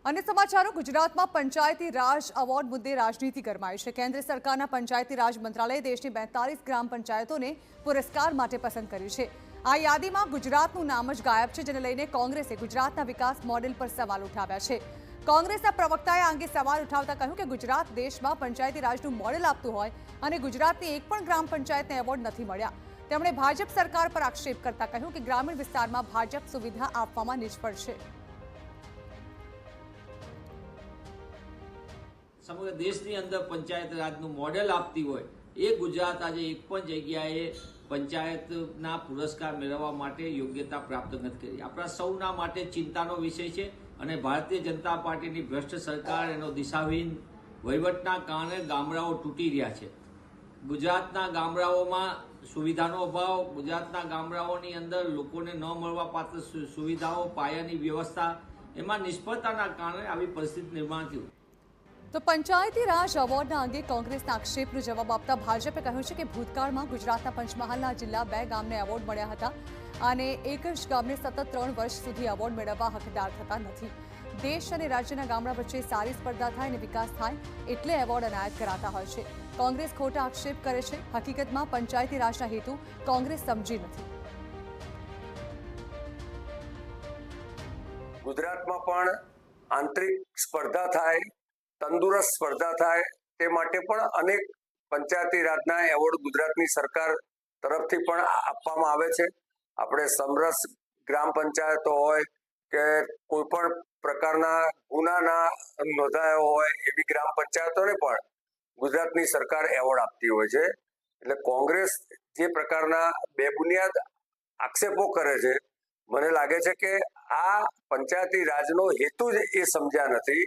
અને સમાચારો ગુજરાતમાં પંચાયતી રાજ એવોર્ડ મુદ્દે રાજનીતિ ગરમાઈ છે। કેન્દ્ર સરકારના પંચાયતી રાજ મંત્રાલયે દેશની 42 ગ્રામ પંચાયતોને પુરસ્કાર માટે પસંદ કરી છે। આ યાદીમાં ગુજરાતનું નામ જ ગાયબ છે, જેને લઈને કોંગ્રેસે ગુજરાતના વિકાસ મોડેલ પર સવાલ ઉઠાવ્યા છે। કોંગ્રેસના પ્રવક્તાએ આ અંગે સવાલ ઉઠાવતા કહ્યું કે ગુજરાત દેશમાં પંચાયતી રાજનું મોડેલ આપતું હોય અને ગુજરાતની એક પણ ગ્રામ પંચાયતને એવોર્ડ નથી મળ્યા। તેમણે ભાજપ સરકાર પર આક્ષેપ કરતા કહ્યું કે ગ્રામીણ વિસ્તારમાં ભાજપ સુવિધા આપવામાં નિષ્ફળ છે। સમગ્ર દેશની અંદર પંચાયત રાજનું મોડેલ આપતી હોય એ ગુજરાત આજે એક પણ જગ્યાએ પંચાયતના પુરસ્કાર મેળવવા માટે યોગ્યતા પ્રાપ્ત નથી કરી। આપણા સૌના માટે ચિંતાનો વિષય છે અને ભારતીય જનતા પાર્ટીની ભ્રષ્ટ સરકાર એનો દિશાહીન વહીવટના કારણે ગામડાઓ તૂટી રહ્યા છે। ગુજરાતના ગામડાઓમાં સુવિધાનો અભાવ, ગુજરાતના ગામડાઓની અંદર લોકોને ન મળવા પાત્ર સુવિધાઓ, પાયાની વ્યવસ્થા, એમાં નિષ્ફળતાના કારણે આવી પરિસ્થિતિ નિર્માણ થયું। તો પંચાયતી રાજ એવોર્ડના અંગે કોંગ્રેસના આક્ષેપનો જવાબ આપતા ભાજપે કહ્યું છે કે ભૂતકાળમાં ગુજરાતના પંચમહાલના જિલ્લા 2 ગામને એવોર્ડ મળ્યા હતા અને એક જ ગામને સતત 3 વર્ષ સુધી એવોર્ડ મેળવવા હકદાર થતા નથી। દેશ અને રાજ્યના ગામડા વચ્ચે સારી સ્પર્ધા થાય અને વિકાસ થાય એટલે એવોર્ડ એનાયત કરાતા હોય છે। કોંગ્રેસ ખોટા આક્ષેપ કરે છે। હકીકતમાં પંચાયતી રાજના હેતુ કોંગ્રેસ સમજી નથી। ગુજરાતમાં પણ આંતરિક સ્પર્ધા થાય, તંદુરસ્ત સ્પર્ધા થાય તે માટે પણ અનેક પંચાયતી રાજના એવોર્ડ ગુજરાતની સરકાર તરફથી પણ આપવામાં આવે છે। આપણે સમરસ ગ્રામ પંચાયતો હોય કે કોઈ પણ પ્રકારના ગુનાના નોંધાયો હોય એવી ગ્રામ પંચાયતોને પણ ગુજરાતની સરકાર એવોર્ડ આપતી હોય છે। એટલે કોંગ્રેસ જે પ્રકારના બેબુનિયાદ આક્ષેપો કરે છે, મને લાગે છે કે આ પંચાયતી રાજનો હેતુ જ એ સમજ્યા નથી।